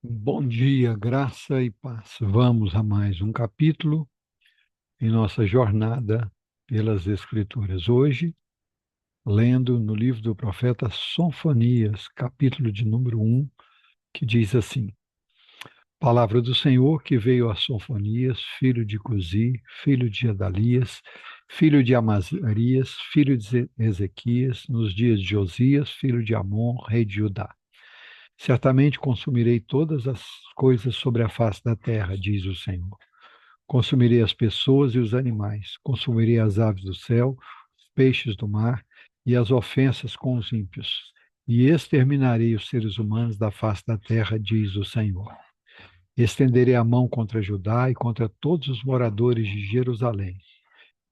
Bom dia, graça e paz. Vamos a mais um capítulo em nossa jornada pelas Escrituras. Hoje, lendo no livro do profeta Sofonias, capítulo de número 1, que diz assim: Palavra do Senhor que veio a Sofonias, filho de Cusi, filho de Adalias, filho de Amazarias, filho de Ezequias, nos dias de Josias, filho de Amon, rei de Judá. Certamente consumirei todas as coisas sobre a face da terra, diz o Senhor. Consumirei as pessoas e os animais, consumirei as aves do céu, os peixes do mar e as ofensas com os ímpios. E exterminarei os seres humanos da face da terra, diz o Senhor. Estenderei a mão contra Judá e contra todos os moradores de Jerusalém.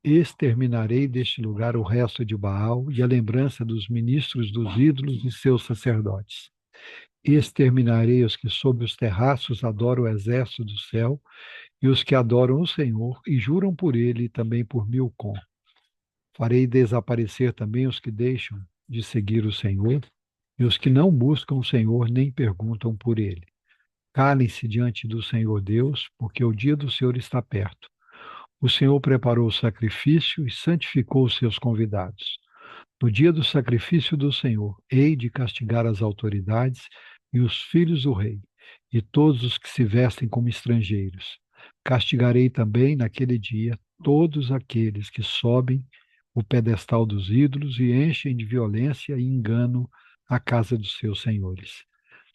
Exterminarei deste lugar o resto de Baal e a lembrança dos ministros dos ídolos e seus sacerdotes. Exterminarei os que sob os terraços adoram o exército do céu e os que adoram o Senhor e juram por ele e também por Milcom. Farei desaparecer também os que deixam de seguir o Senhor e os que não buscam o Senhor nem perguntam por ele. Calem-se diante do Senhor Deus, porque o dia do Senhor está perto. O Senhor preparou o sacrifício e santificou os seus convidados. No dia do sacrifício do Senhor, hei de castigar as autoridades e os filhos do rei, e todos os que se vestem como estrangeiros. Castigarei também naquele dia todos aqueles que sobem o pedestal dos ídolos e enchem de violência e engano a casa dos seus senhores.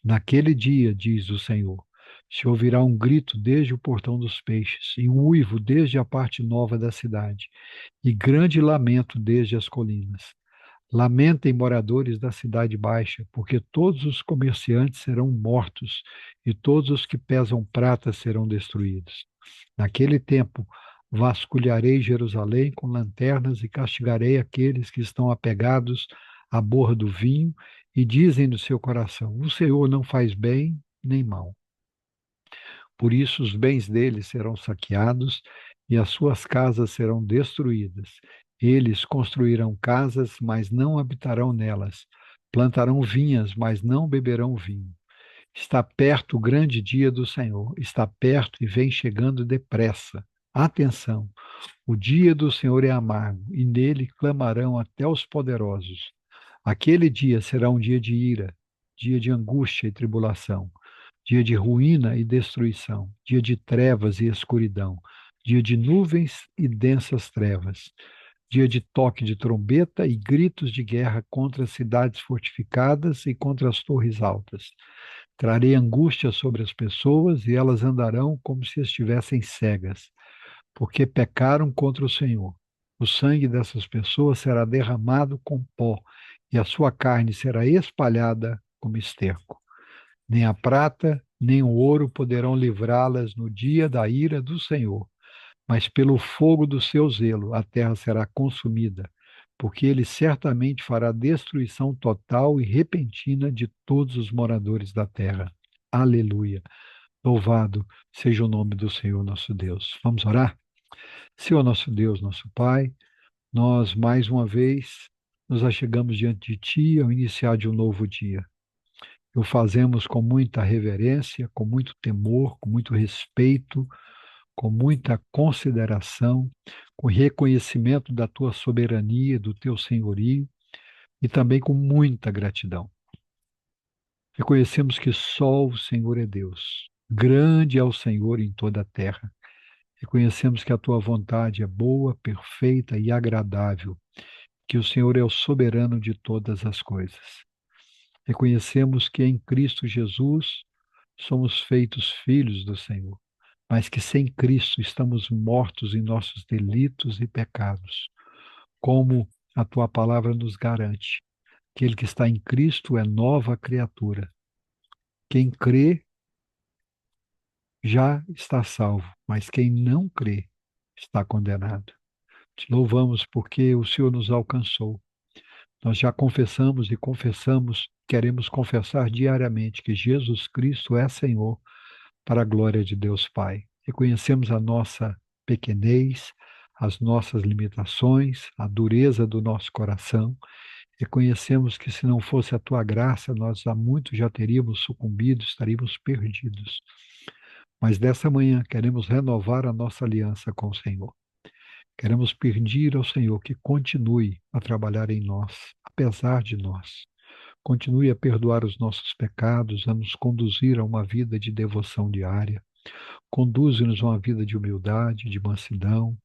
Naquele dia, diz o Senhor, se ouvirá um grito desde o portão dos peixes, e um uivo desde a parte nova da cidade, e grande lamento desde as colinas. Lamentem, moradores da cidade baixa, porque todos os comerciantes serão mortos e todos os que pesam prata serão destruídos. Naquele tempo, vasculharei Jerusalém com lanternas e castigarei aqueles que estão apegados à borra do vinho e dizem no seu coração: O Senhor não faz bem nem mal. Por isso, os bens deles serão saqueados e as suas casas serão destruídas. Eles construirão casas, mas não habitarão nelas. Plantarão vinhas, mas não beberão vinho. Está perto o grande dia do Senhor. Está perto e vem chegando depressa. Atenção! O dia do Senhor é amargo, e nele clamarão até os poderosos. Aquele dia será um dia de ira, dia de angústia e tribulação, dia de ruína e destruição, dia de trevas e escuridão, dia de nuvens e densas trevas, dia de toque de trombeta e gritos de guerra contra as cidades fortificadas e contra as torres altas. Trarei angústia sobre as pessoas e elas andarão como se estivessem cegas, porque pecaram contra o Senhor. O sangue dessas pessoas será derramado com pó, e a sua carne será espalhada como esterco. Nem a prata, nem o ouro poderão livrá-las no dia da ira do Senhor, mas pelo fogo do seu zelo a terra será consumida, porque ele certamente fará destruição total e repentina de todos os moradores da terra. Aleluia. Louvado seja o nome do Senhor nosso Deus. Vamos orar? Senhor nosso Deus, nosso Pai, nós mais uma vez nos achegamos diante de Ti ao iniciar de um novo dia. O fazemos com muita reverência, com muito temor, com muito respeito, com muita consideração, com reconhecimento da Tua soberania, do Teu senhorio e também com muita gratidão. Reconhecemos que só o Senhor é Deus. Grande é o Senhor em toda a terra. Reconhecemos que a tua vontade é boa, perfeita e agradável, que o Senhor é o soberano de todas as coisas. Reconhecemos que em Cristo Jesus somos feitos filhos do Senhor, mas que sem Cristo estamos mortos em nossos delitos e pecados, como a tua palavra nos garante. Aquele que está em Cristo é nova criatura. Quem crê já está salvo, mas quem não crê está condenado. Te louvamos porque o Senhor nos alcançou. Nós já confessamos e confessamos, queremos confessar diariamente que Jesus Cristo é Senhor, para a glória de Deus Pai. Reconhecemos a nossa pequenez, as nossas limitações, a dureza do nosso coração Reconhecemos que se não fosse a tua graça, nós há muito já teríamos sucumbido, estaríamos perdidos. Mas nessa manhã queremos renovar a nossa aliança com o Senhor. Queremos pedir ao Senhor que continue a trabalhar em nós, apesar de nós. Continue a perdoar os nossos pecados, a nos conduzir a uma vida de devoção diária. Conduze-nos a uma vida de humildade, de mansidão,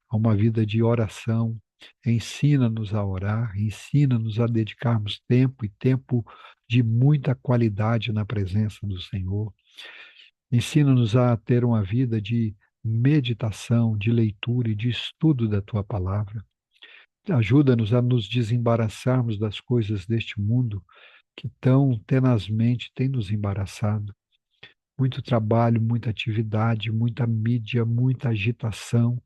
a uma vida de oração. Ensina-nos a orar, ensina-nos a dedicarmos tempo e tempo de muita qualidade na presença do Senhor. Ensina-nos a ter uma vida de meditação, de leitura e de estudo da tua palavra. Ajuda-nos a nos desembaraçarmos das coisas deste mundo que tão tenazmente tem nos embaraçado. Muito trabalho, muita atividade, muita mídia, muita agitação.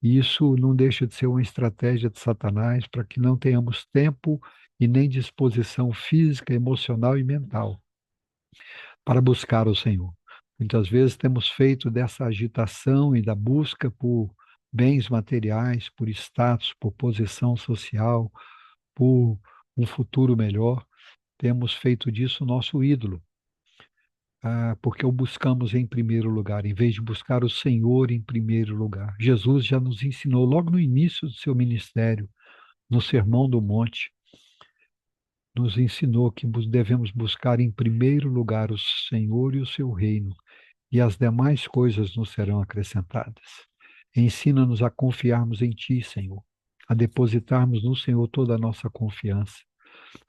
E isso não deixa de ser uma estratégia de Satanás para que não tenhamos tempo e nem disposição física, emocional e mental para buscar o Senhor. Muitas vezes temos feito dessa agitação e da busca por bens materiais, por status, por posição social, por um futuro melhor, temos feito disso nosso ídolo. Porque o buscamos em primeiro lugar, em vez de buscar o Senhor em primeiro lugar. Jesus já nos ensinou logo no início do seu ministério, no Sermão do Monte, nos ensinou que devemos buscar em primeiro lugar o Senhor e o seu reino, e as demais coisas nos serão acrescentadas. Ensina-nos a confiarmos em Ti, Senhor, a depositarmos no Senhor toda a nossa confiança.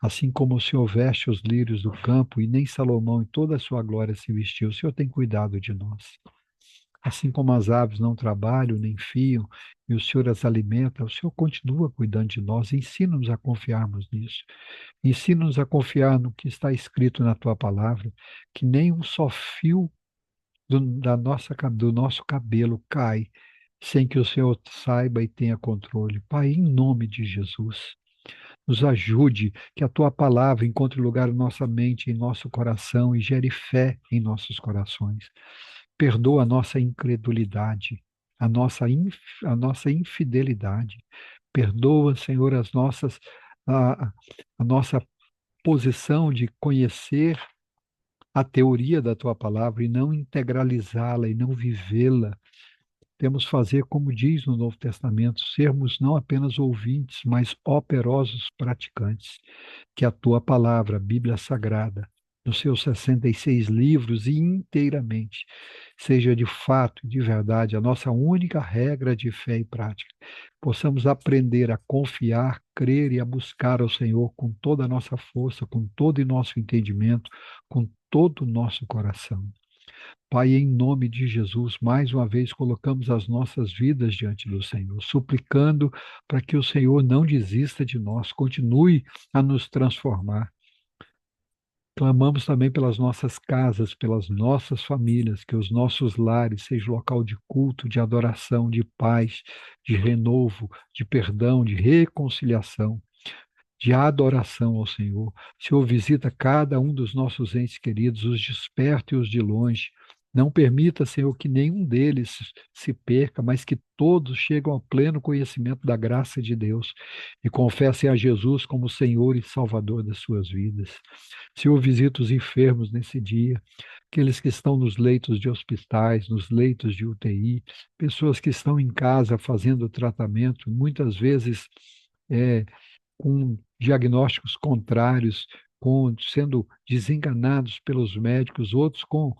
Assim como o Senhor veste os lírios do campo e nem Salomão em toda a sua glória se vestiu, o Senhor tem cuidado de nós. Assim como as aves não trabalham nem fiam e o Senhor as alimenta, o Senhor continua cuidando de nós. Ensina-nos a confiarmos nisso. Ensina-nos a confiar no que está escrito na tua palavra, que nem um só fio do nosso cabelo cai sem que o Senhor saiba e tenha controle. Pai, em nome de Jesus, nos ajude, que a tua palavra encontre lugar em nossa mente, em nosso coração e gere fé em nossos corações. Perdoa a nossa incredulidade, a nossa infidelidade. Perdoa, Senhor, a, a nossa posição de conhecer a teoria da tua palavra e não integralizá-la e não vivê-la. Temos fazer como diz no Novo Testamento, sermos não apenas ouvintes, mas operosos praticantes. Que a tua palavra, a Bíblia Sagrada, nos seus 66 livros e inteiramente, seja de fato e de verdade a nossa única regra de fé e prática. Possamos aprender a confiar, crer e a buscar ao Senhor com toda a nossa força, com todo o nosso entendimento, com todo o nosso coração. Pai, em nome de Jesus, mais uma vez colocamos as nossas vidas diante do Senhor, suplicando para que o Senhor não desista de nós, continue a nos transformar. Clamamos também pelas nossas casas, pelas nossas famílias, que os nossos lares sejam local de culto, de adoração, de paz, de renovo, de perdão, de reconciliação, de adoração ao Senhor. Senhor, visita cada um dos nossos entes queridos, os de perto e os de longe. Não permita, Senhor, que nenhum deles se perca, mas que todos cheguem ao pleno conhecimento da graça de Deus e confessem a Jesus como Senhor e Salvador das suas vidas. Senhor, visita os enfermos nesse dia, aqueles que estão nos leitos de hospitais, nos leitos de UTI, pessoas que estão em casa fazendo tratamento, muitas vezes com diagnósticos contrários, sendo desenganados pelos médicos, outros com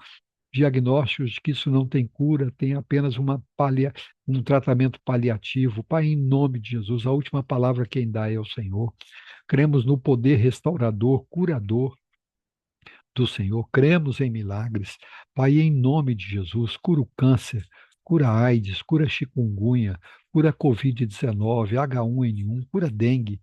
diagnósticos de que isso não tem cura, tem apenas um tratamento paliativo. Pai, em nome de Jesus, a última palavra quem dá é o Senhor. Cremos no poder restaurador, curador do Senhor, cremos em milagres. Pai, em nome de Jesus, cura o câncer, cura a AIDS, cura a chikungunya, cura a Covid-19, H1N1, cura a dengue,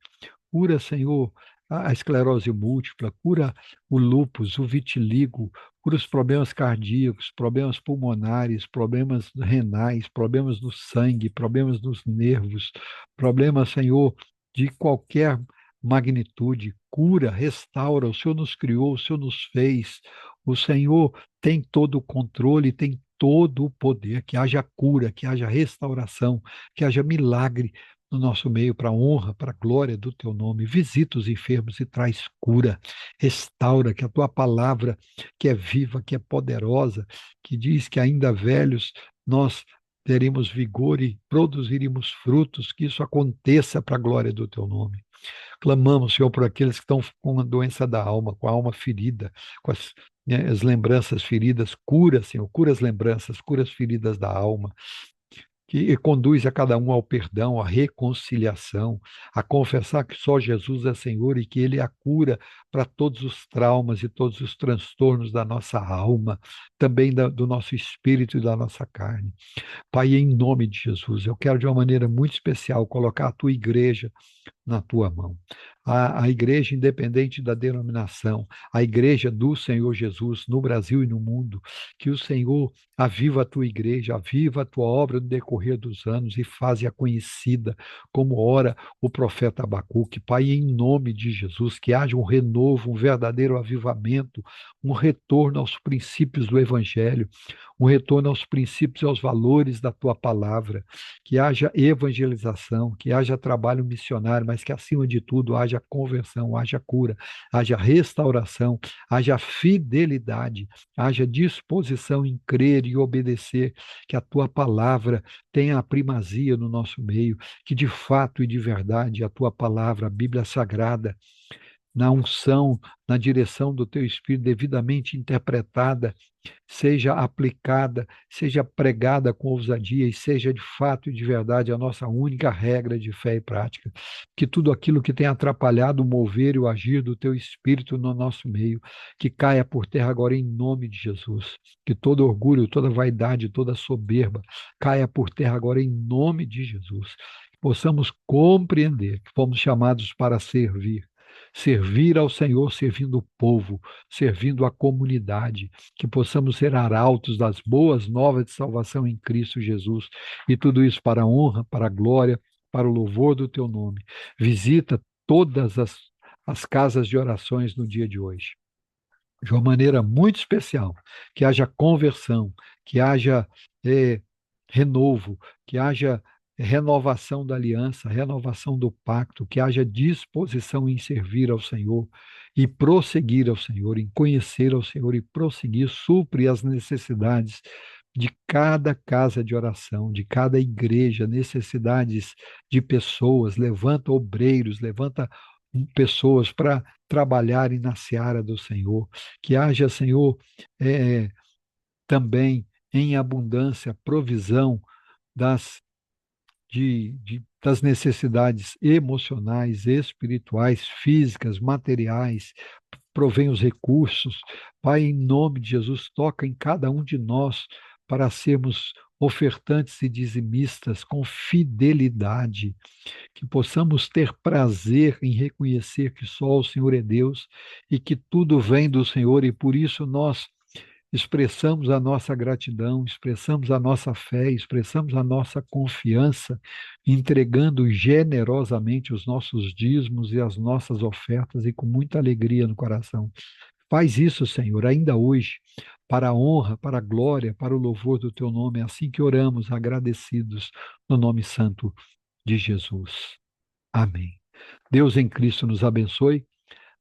cura, Senhor, a esclerose múltipla, cura o lúpus, o vitiligo, cura os problemas cardíacos, problemas pulmonares, problemas renais, problemas do sangue, problemas dos nervos, problemas, Senhor, de qualquer magnitude. Cura, restaura. O Senhor nos criou, o Senhor nos fez. O Senhor tem todo o controle, tem todo o poder. Que haja cura, que haja restauração, que haja milagre no nosso meio para a honra, para a glória do teu nome. Visita os enfermos e traz cura. Restaura que a tua palavra, que é viva, que é poderosa, que diz que ainda velhos nós teremos vigor e produziremos frutos, que isso aconteça para a glória do teu nome. Clamamos, Senhor, por aqueles que estão com a doença da alma, com a alma ferida, com as lembranças feridas. Cura, Senhor, cura as lembranças, cura as feridas da alma, que conduz a cada um ao perdão, à reconciliação, a confessar que só Jesus é Senhor e que Ele é a cura para todos os traumas e todos os transtornos da nossa alma, também do nosso espírito e da nossa carne. Pai, em nome de Jesus, eu quero de uma maneira muito especial colocar a tua igreja na tua mão. A igreja, independente da denominação, a igreja do Senhor Jesus no Brasil e no mundo, que o Senhor aviva a tua igreja, aviva a tua obra no decorrer dos anos e faze-a conhecida, como ora o profeta Abacuque. Pai, em nome de Jesus, que haja um renovo, um verdadeiro avivamento, um retorno aos princípios do Evangelho, um retorno aos princípios e aos valores da tua palavra, que haja evangelização, que haja trabalho missionário, mas que acima de tudo haja conversão, haja cura, haja restauração, haja fidelidade, haja disposição em crer e obedecer, que a tua palavra tenha a primazia no nosso meio, que de fato e de verdade a tua palavra, a Bíblia Sagrada, na unção, na direção do teu Espírito, devidamente interpretada, seja aplicada, seja pregada com ousadia e seja de fato e de verdade a nossa única regra de fé e prática. Que tudo aquilo que tem atrapalhado o mover e o agir do teu Espírito no nosso meio, que caia por terra agora em nome de Jesus. Que todo orgulho, toda vaidade, toda soberba caia por terra agora em nome de Jesus. Que possamos compreender que fomos chamados para servir. Servir ao Senhor, servindo o povo, servindo a comunidade, que possamos ser arautos das boas novas de salvação em Cristo Jesus, e tudo isso para a honra, para a glória, para o louvor do teu nome. Visita todas as casas de orações no dia de hoje, de uma maneira muito especial, que haja conversão, que haja eh, renovo, que haja renovação da aliança, renovação do pacto, que haja disposição em servir ao Senhor e prosseguir ao Senhor, em conhecer ao Senhor e prosseguir, supre as necessidades de cada casa de oração, de cada igreja, necessidades de pessoas, levanta obreiros, levanta pessoas para trabalharem na seara do Senhor, que haja, Senhor, também em abundância provisão das das necessidades emocionais, espirituais, físicas, materiais, provém os recursos. Pai, em nome de Jesus, toca em cada um de nós para sermos ofertantes e dizimistas com fidelidade, que possamos ter prazer em reconhecer que só o Senhor é Deus e que tudo vem do Senhor e por isso nós expressamos a nossa gratidão, expressamos a nossa fé, expressamos a nossa confiança, entregando generosamente os nossos dízimos e as nossas ofertas e com muita alegria no coração. Faz isso, Senhor, ainda hoje, para a honra, para a glória, para o louvor do teu nome. É assim que oramos, agradecidos no nome santo de Jesus. Amém. Deus em Cristo nos abençoe.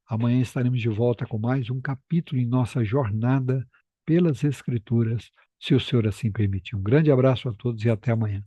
Amanhã estaremos de volta com mais um capítulo em nossa jornada pelas Escrituras, se o Senhor assim permitir. Um grande abraço a todos e até amanhã.